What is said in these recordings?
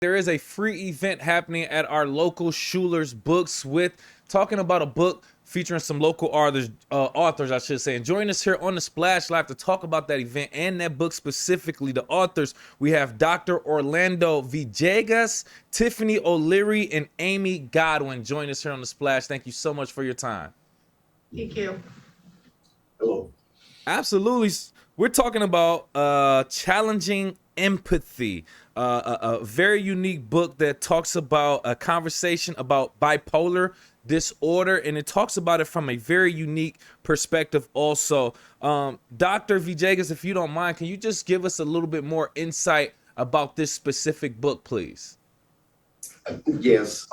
There is a free event happening at our local Schuler's Books with talking about a book featuring some local authors, I should say. And join us here on the Splash Live to talk about that event and that book specifically. The authors, we have Dr. Orlando Villegas, Tiffani O'Leary, and Amy Godwin. Join us here on the Splash. Thank you so much for your time. Thank you. Hello. Absolutely. We're talking about challenging empathy, a very unique book that talks about a conversation about bipolar disorder, and it talks about it from a very unique perspective also. Dr. Villegas, if you don't mind, can you just give us a little bit more insight about this specific book, please? Yes.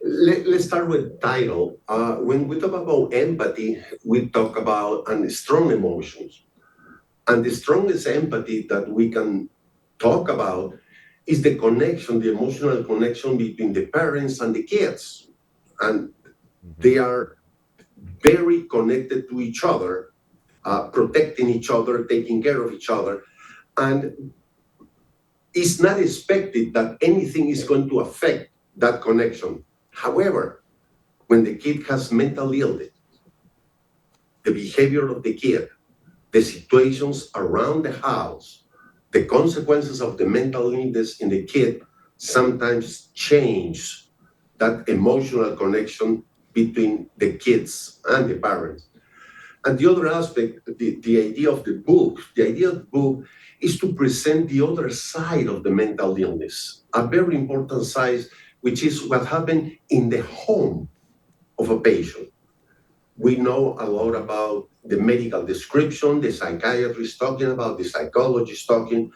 Let's start with title. When we talk about empathy, we talk about strong emotions. And the strongest empathy that we can talk about is the connection, the emotional connection between the parents and the kids. And they are very connected to each other, protecting each other, taking care of each other. And it's not expected that anything is going to affect that connection. However, when the kid has mental illness, the behavior of the kid, the situations around the house, the consequences of the mental illness in the kid sometimes change that emotional connection between the kids and the parents. And the other aspect, the idea of the book, is to present the other side of the mental illness, a very important side, which is what happened in the home of a patient. We know a lot about the medical description, the psychiatrist talking about, the psychologist talking,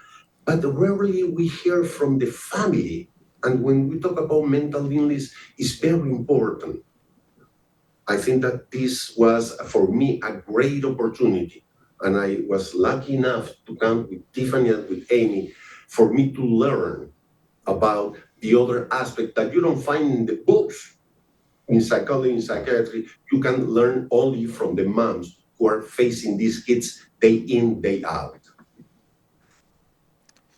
but rarely we hear from the family. And when we talk about mental illness, it's very important. I think that this was, for me, a great opportunity. And I was lucky enough to come with Tiffani and with Amy for me to learn about the other aspect that you don't find in the books. In psychology, in psychiatry, you can learn only from the moms who are facing these kids day in, day out.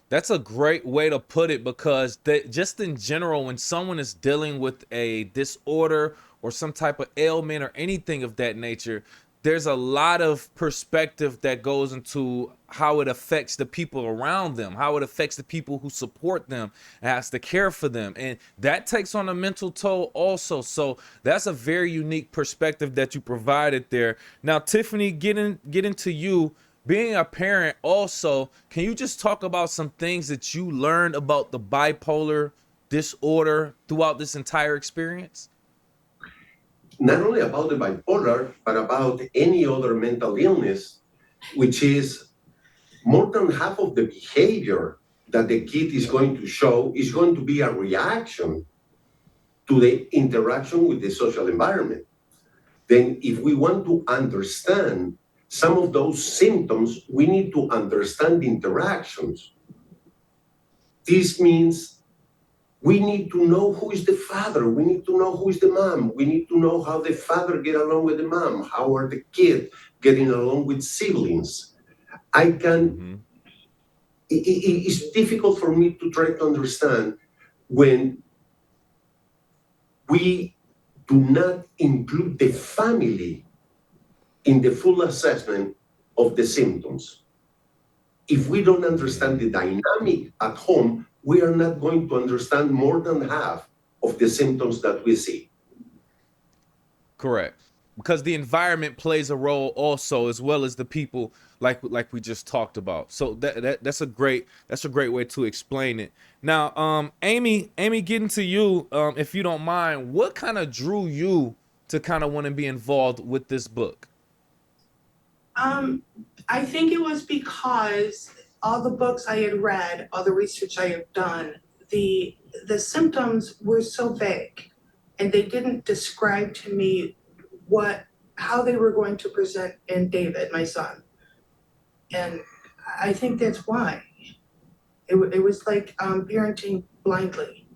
That's a great way to put it, because just in general, when someone is dealing with a disorder or some type of ailment or anything of that nature, there's a lot of perspective that goes into how it affects the people around them, how it affects the people who support them and has to care for them. And that takes on a mental toll also. So that's a very unique perspective that you provided there. Now, Tiffani, get into you. Being a parent also, can you just talk about some things that you learned about the bipolar disorder throughout this entire experience? Not only about the bipolar, but about any other mental illness, which is more than half of the behavior that the kid is going to show is going to be a reaction to the interaction with the social environment. Then, if we want to understand some of those symptoms, we need to understand the interactions. This means we need to know who is the father. We need to know who is the mom. We need to know how the father get along with the mom. How are the kids getting along with siblings? I can. It's difficult for me to try to understand when we do not include the family in the full assessment of the symptoms. If we don't understand the dynamic at home, we are not going to understand more than half of the symptoms that we see. Correct. Because the environment plays a role also, as well as the people, like we just talked about. So that's a great way to explain it. Now, Amy, getting to you, if you don't mind, what kind of drew you to kind of want to be involved with this book? I think it was because all the books I had read, all the research I had done, the symptoms were so vague, and they didn't describe to me how they were going to present in David, my son. And I think that's why. It was like parenting blindly.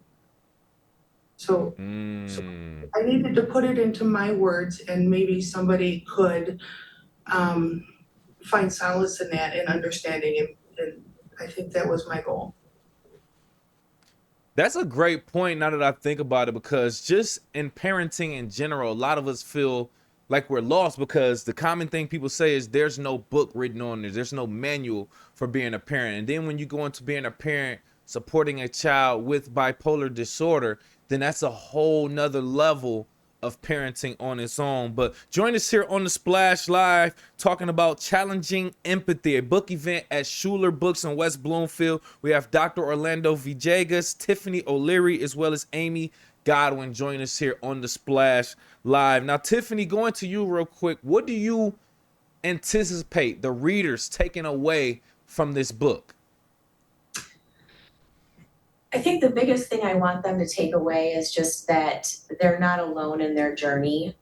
So I needed to put it into my words, and maybe somebody could find solace in that and understanding, and I think that was my goal. That's a great point now that I think about it, because just in parenting in general, a lot of us feel like we're lost because the common thing people say is there's no book written on this, there's no manual for being a parent. And then when you go into being a parent supporting a child with bipolar disorder, then that's a whole nother level of parenting on its own. But join us here on the Splash Live talking about Challenging Empathy, a book event at Schuler Books in West Bloomfield. We have Dr. Orlando Villegas, Tiffani O'Leary, as well as Amy Godwin join us here on the Splash Live. Now, Tiffani, going to you real quick, what do you anticipate the readers taking away from this book? I think the biggest thing I want them to take away is just that they're not alone in their journey,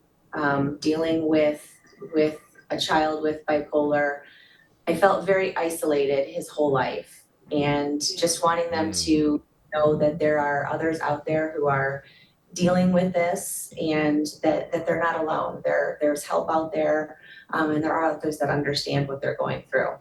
dealing with a child with bipolar. I felt very isolated his whole life, and just wanting them to know that there are others out there who are dealing with this, and that they're not alone. There's help out there, and there are others that understand what they're going through.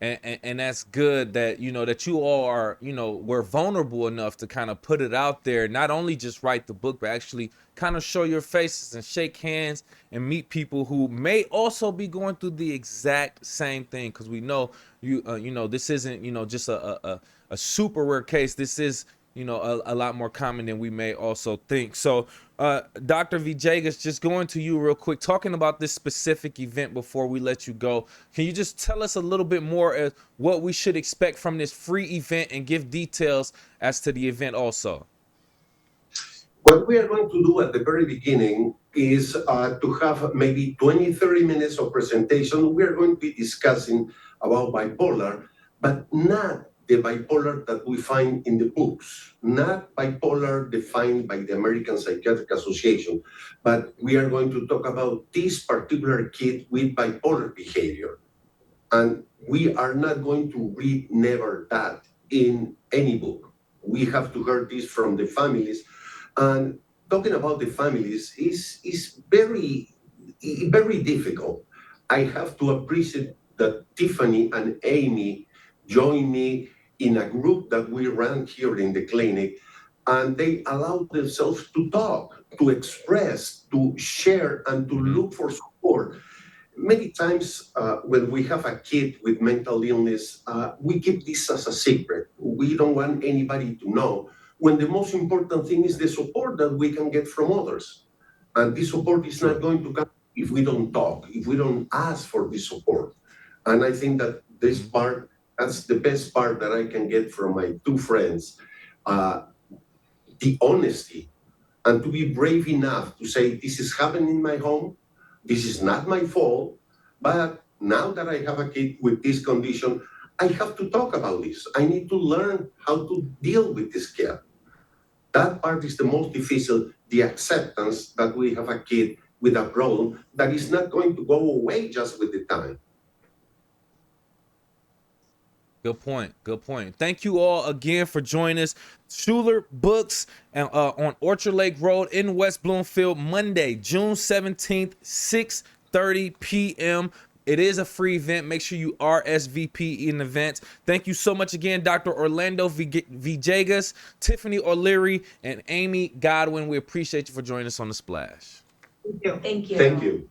And that's good that, you know, that you all are, you know, were vulnerable enough to kind of put it out there, not only just write the book, but actually kind of show your faces and shake hands and meet people who may also be going through the exact same thing. Because we know you know, this isn't, you know, just a super rare case. This is, you know, a lot more common than we may also think. So Dr. Villegas, just going to you real quick, talking about this specific event before we let you go. Can you just tell us a little bit more of what we should expect from this free event and give details as to the event also? What we are going to do at the very beginning is to have maybe 20, 30 minutes of presentation. We are going to be discussing about bipolar, but not the bipolar that we find in the books, not bipolar defined by the American Psychiatric Association, but we are going to talk about this particular kid with bipolar behavior. And we are not going to read never that in any book. We have to hear this from the families. And talking about the families is very, very difficult. I have to appreciate that Tiffani and Amy joined me in a group that we ran here in the clinic, and they allowed themselves to talk, to express, to share, and to look for support. Many times when we have a kid with mental illness, we keep this as a secret. We don't want anybody to know, when the most important thing is the support that we can get from others. And this support is not going to come if we don't talk, if we don't ask for this support. And I think that this part, that's the best part that I can get from my two friends, the honesty, and to be brave enough to say, this is happening in my home, this is not my fault, but now that I have a kid with this condition, I have to talk about this. I need to learn how to deal with this kid. That part is the most difficult, the acceptance that we have a kid with a problem that is not going to go away just with the time. Good point. Good point. Thank you all again for joining us. Schuler Books on Orchard Lake Road in West Bloomfield, Monday, June 17th, 6:30 p.m. It is a free event. Make sure you RSVP in advance. Thank you so much again, Dr. Orlando Villegas, Tiffani O'Leary, and Amy Godwin. We appreciate you for joining us on The Splash. Thank you. Thank you. Thank you.